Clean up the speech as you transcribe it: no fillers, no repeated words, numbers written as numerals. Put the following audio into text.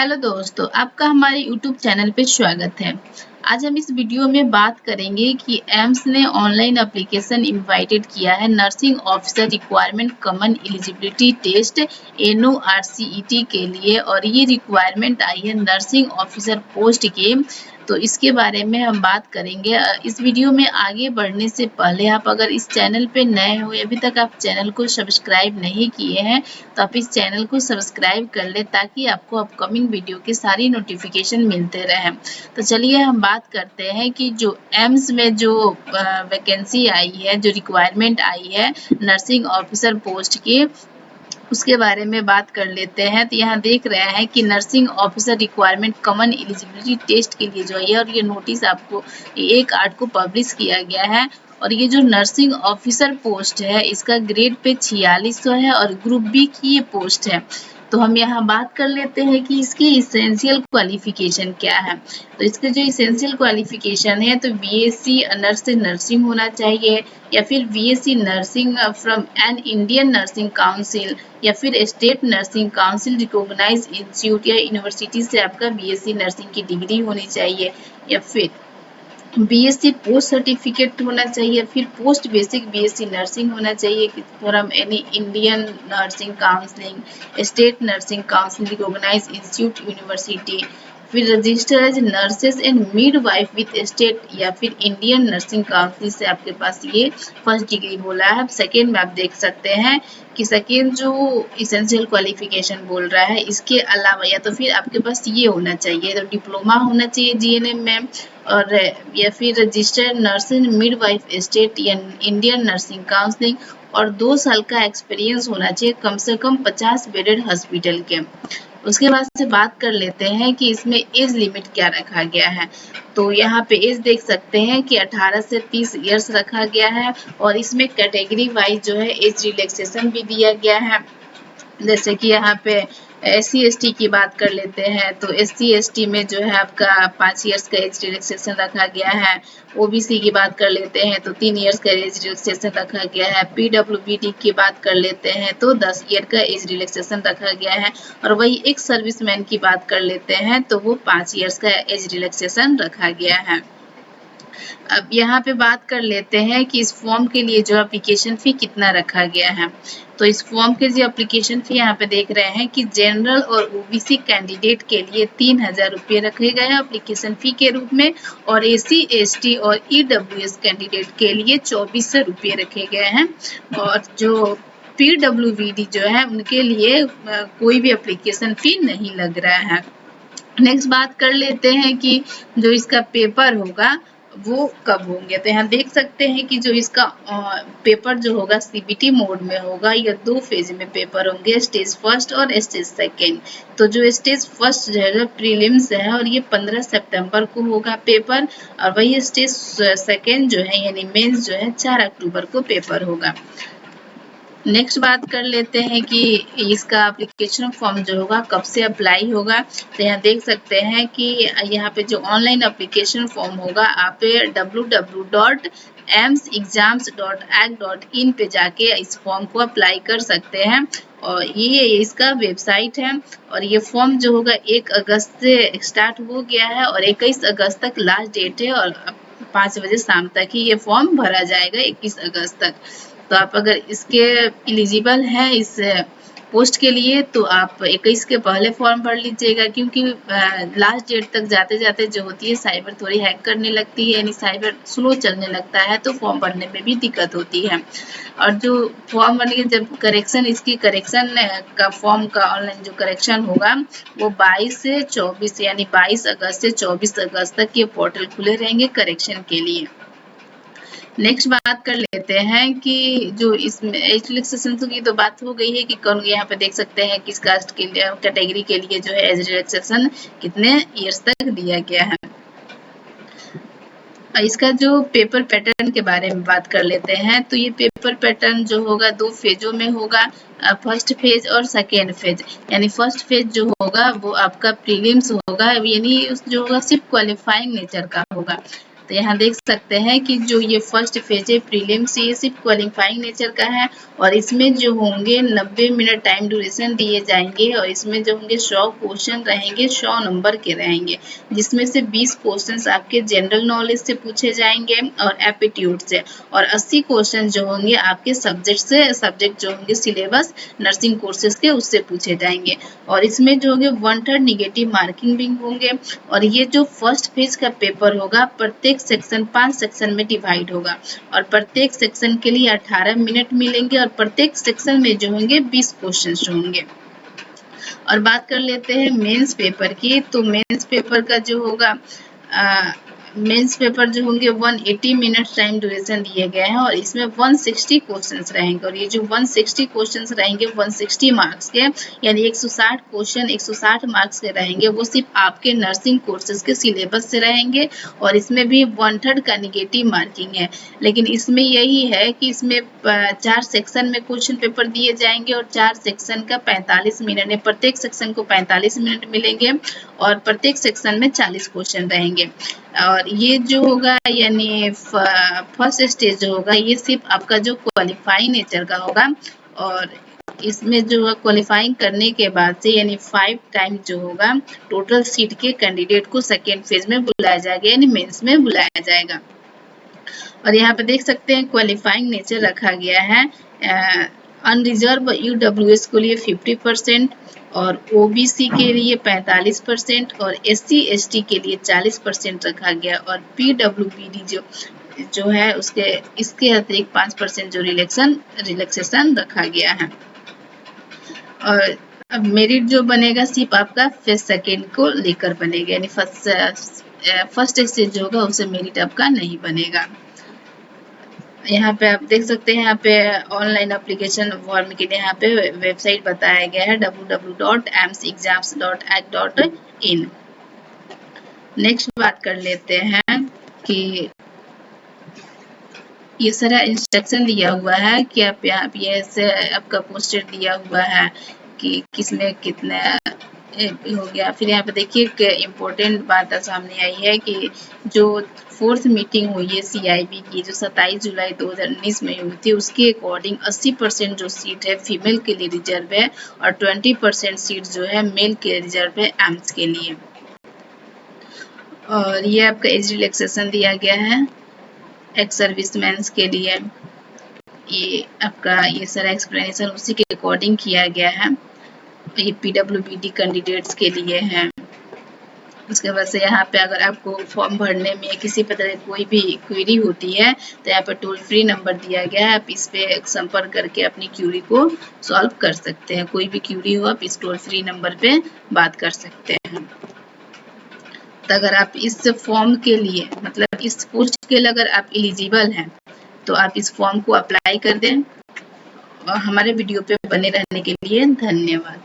Hello दोस्तों, आपका हमारे यूट्यूब चैनल पे स्वागत है। आज हम इस वीडियो में बात करेंगे कि एम्स ने ऑनलाइन एप्लीकेशन इनवाइटेड किया है nursing officer requirement common eligibility test NORCET के लिए, और ये रिक्वायरमेंट आई है नर्सिंग ऑफिसर पोस्ट के। तो इसके बारे में हम बात करेंगे। इस वीडियो में आगे बढ़ने से पहले आप अगर इस चैनल पे नए हो, अभी तक आप चैनल को सब्सक्राइब नहीं किए हैं, तो आप इस चैनल को सब्सक्राइब कर ले ताकि आपको अपकमिंग वीडियो की सारी नोटिफिकेशन मिलते रहे। तो चलिए हम बात करते हैं कि जो एम्स में जो वैकेंसी आई है, जो रिक्वायरमेंट आई है नर्सिंग ऑफिसर पोस्ट की, उसके बारे में बात कर लेते हैं। तो यहाँ देख रहे हैं कि nursing officer requirement common eligibility test के लिए जो है, और ये नोटिस आपको 1/8 को पब्लिश किया गया है। और ये जो नर्सिंग ऑफिसर पोस्ट है, इसका ग्रेड पे 4600 है और ग्रुप बी की ये पोस्ट है। तो हम यहाँ बात कर लेते हैं कि इसकी इसेंशियल क्वालिफिकेशन क्या है। तो इसके जो इसेंशियल क्वालिफिकेशन है, तो बीएससी ऑनर्स से नर्सिंग होना चाहिए, या फिर BSc nursing from an Indian nursing council, या फिर state nursing council recognise institute या यूनिवर्सिटी से आपका बीएससी नर्सिंग की डिग्री होनी चाहिए, या फिर बीएससी पोस्ट सर्टिफिकेट होना चाहिए, फिर पोस्ट बेसिक बीएससी नर्सिंग होना चाहिए from any Indian nursing counselling, state nursing council recognise institute university, फिर register as nurses and midwife with state या फिर इंडियन नर्सिंग काउंसिल से आपके पास ये फर्स्ट डिग्री बोला है। सेकेंड में आप देख सकते हैं कि सेकेंड जो इसेंशियल क्वालिफिकेशन बोल रहा है, इसके अलावा या तो फिर आपके पास ये होना चाहिए, तो डिप्लोमा होना चाहिए जीएनएम में, और या फिर रजिस्टर्ड नर्स इन मिडवाइफ स्टेट या इंडियन नर्सिंग काउंसलिंग, और 2 साल का एक्सपीरियंस होना चाहिए कम से कम 50 बेडेड हॉस्पिटल के। उसके बाद से बात कर लेते हैं कि इसमें एज लिमिट क्या रखा गया है। तो यहाँ पे एज देख सकते हैं कि 18 से 30 इयर्स रखा गया है, और इसमें कैटेगरी वाइज जो है एज रिलैक्सेशन भी दिया गया है। जैसे कि यहाँ पे SC/ST की बात कर लेते हैं, तो SC/ST में जो है आपका 5 इयर्स का एज रिलैक्सेशन रखा गया है। OBC की बात कर लेते हैं तो 3 इयर्स का एज रिलैक्सेशन रखा गया है। PWBD की बात कर लेते हैं तो 10 ईयर का एज रिलैक्सेशन रखा गया है। और वही एक सर्विसमैन की बात कर लेते हैं तो वो 5 इयर्स का एज रिलैक्सेशन रखा गया है। अब यहाँ पे बात कर लेते हैं कि इस फॉर्म के लिए जो एप्लीकेशन फ़ी कितना रखा गया है। तो इस फॉर्म के जो एप्लीकेशन फ़ी यहाँ पे देख रहे हैं कि जनरल और OBC कैंडिडेट के लिए 3000 रुपये रखे गए हैं एप्लीकेशन फ़ी के रूप में, और SC/ST और EWS कैंडिडेट के लिए 2400 रुपये रखे गए हैं। और जो PWBD जो है उनके लिए कोई भी एप्लीकेशन फ़ी नहीं लग रहा है। नेक्स्ट बात कर लेते हैं कि जो इसका पेपर होगा वो कब होंगे। तो यहाँ देख सकते हैं कि जो इसका पेपर जो होगा CBT मोड में होगा, या 2 फेज में पेपर होंगे, स्टेज फर्स्ट और स्टेज सेकेंड। तो जो स्टेज फर्स्ट जो है प्रीलिम्स है, और ये 15 सितंबर को होगा पेपर, और वही स्टेज सेकेंड जो है यानी मेंस जो है 4 अक्टूबर को पेपर होगा। नेक्स्ट बात कर लेते हैं कि इसका एप्लीकेशन फॉर्म जो होगा कब से अप्लाई होगा। तो यहाँ देख सकते हैं कि यहाँ पे जो ऑनलाइन एप्लीकेशन फॉर्म होगा, आप www.amsexams.ac.in पे जाके इस फॉर्म को अप्लाई कर सकते हैं। और ये इसका वेबसाइट है, और ये फॉर्म जो होगा 1 अगस्त से स्टार्ट हो गया है, और 21 अगस्त तक लास्ट डेट है, और 5 बजे शाम तक ही ये फॉर्म भरा जाएगा 21 अगस्त तक। तो आप अगर इसके एलिजिबल हैं इस पोस्ट के लिए, तो आप 21 के पहले फॉर्म भर लीजिएगा, क्योंकि लास्ट डेट तक जाते जाते जो होती है साइबर थोड़ी हैक करने लगती है, यानी साइबर स्लो चलने लगता है, तो फॉर्म भरने में भी दिक्कत होती है। और जो फॉर्म भरने के जब करेक्शन, इसकी करेक्शन का फॉर्म का ऑनलाइन जो करेक्शन होगा वो 22 से 24 यानी 22 अगस्त से 24 अगस्त तक ये पोर्टल खुले रहेंगे करेक्शन के लिए। नेक्स्ट बात कर लेते हैं कि जो इसमें एज रिलैक्सेशन की तो बात हो गई है कि कौन, यहाँ पे देख सकते हैं किस कास्ट के लिए कैटेगरी के लिए जो है एज रिलैक्सेशन कितने इयर्स तक दिया गया है। इसका जो पेपर पैटर्न के बारे में बात कर लेते हैं, तो ये पेपर पैटर्न जो होगा 2 फेजों में होगा, फर्स्ट फेज और सेकेंड फेज। यानी फर्स्ट फेज जो होगा वो आपका प्रीलिम्स होगा, यानी जो होगा सिर्फ क्वालिफाइंग नेचर का होगा। तो यहाँ देख सकते हैं कि जो ये फर्स्ट फेज है प्रीलिम्स, ये सिर्फ क्वालिफाइंग नेचर का है और इसमें जो होंगे 90 मिनट टाइम ड्यूरेशन दिए जाएंगे और इसमें जो होंगे 100 क्वेश्चन रहेंगे, 100 नंबर के रहेंगे, जिसमें से 20 क्वेश्चंस आपके जनरल नॉलेज से पूछे जाएंगे और एप्टीट्यूड से, और 80 क्वेश्चन जो होंगे आपके सब्जेक्ट से, सब्जेक्ट जो होंगे सिलेबस नर्सिंग कोर्सेज के उससे पूछे जाएंगे। और इसमें जो होंगे 1/3 निगेटिव मार्किंग भी होंगे। और ये जो फर्स्ट फेज का पेपर होगा प्रत्येक सेक्शन 5 सेक्शन में डिवाइड होगा और प्रत्येक सेक्शन के लिए 18 मिनट मिलेंगे और प्रत्येक सेक्शन में जो होंगे 20 क्वेश्चन होंगे। और बात कर लेते हैं मेंस पेपर की। तो मेंस पेपर का जो होगा मेंस पेपर जो होंगे 180 मिनट्स टाइम ड्यूरेशन दिए गए हैं और इसमें 160 क्वेश्चंस रहेंगे और ये जो 160 क्वेश्चंस रहेंगे 160 मार्क्स के, यानी 160 क्वेश्चन 160 मार्क्स के रहेंगे, वो सिर्फ आपके नर्सिंग कोर्सेज के सिलेबस से रहेंगे और इसमें भी 1/3 का निगेटिव मार्किंग है। लेकिन इसमें यही है कि इसमें 4 सेक्शन में क्वेश्चन पेपर दिए जाएंगे और 4 सेक्शन का 45 मिनट, प्रत्येक सेक्शन को 45 मिनट मिलेंगे और प्रत्येक सेक्शन में 40 क्वेश्चन रहेंगे। और ये जो होगा यानी फर्स्ट स्टेज जो होगा ये सिर्फ आपका जो क्वालिफाइंग नेचर का होगा और इसमें जो क्वालिफाइंग करने के बाद से यानी 5 टाइम जो होगा टोटल सीट के कैंडिडेट को सेकेंड फेज में बुलाया जाएगा, यानी मेंस में बुलाया जाएगा। और यहाँ पे देख सकते हैं क्वालिफाइंग नेचर रखा गया है। अनरिजर्व यूडब्ल्यूएस के लिए 50% और ओबीसी के लिए 45% और एससी एसटी के लिए 40% रखा गया और पीडब्ल्यूबीडी जो है उसके इसके अतिरिक्त 5% जो रिलैक्सेशन रखा गया है। और अब मेरिट जो बनेगा सिर्फ आपका फेज सेकेंड को लेकर बनेगा, यानी फर्स्ट स्टेज जो होगा उससे मेरिट आपका नहीं बनेगा। यहाँ पे आप देख सकते हैं, यहाँ पे ऑनलाइन एप्लीकेशन फॉर्म के लिए यहाँ पे वेबसाइट बताया गया है www.amsexams.ac.in। नेक्स्ट बात कर लेते हैं कि ये सारा इंस्ट्रक्शन दिया हुआ है कि आप यहाँ पे ऐसे आपका पोस्टर दिया हुआ है कि किसमें कितना हो गया। फिर यहाँ पे देखिए कि इम्पोर्टेंट बात सामने आई है कि जो 4th मीटिंग हुई है CIB की जो 27 जुलाई 2019 में हुई थी, उसके अकॉर्डिंग 80% जो सीट है फीमेल के लिए रिजर्व है और 20% सीट जो है मेल के रिजर्व है एम्स के लिए। और ये आपका एज रिलैक्सेशन दिया गया है एक्स सर्विसमैन के लिए। ये आपका ये सारा एक्सप्लेनेशन उसी के अकॉर्डिंग किया गया है। ये PWBD कैंडिडेट्स के लिए है। उसके बाद से यहाँ पे अगर आपको फॉर्म भरने में किसी प्रकार की कोई भी क्वेरी होती है तो यहाँ पे टोल फ्री नंबर दिया गया है, आप इस पे संपर्क करके अपनी क्वेरी को सॉल्व कर सकते हैं। कोई भी क्वेरी हो आप इस टोल फ्री नंबर पे बात कर सकते हैं। तो अगर आप इस फॉर्म के लिए मतलब इस पोस्ट के लिए अगर आप एलिजिबल हैं तो आप इस फॉर्म को अप्लाई कर दें। और हमारे वीडियो पे बने रहने के लिए धन्यवाद।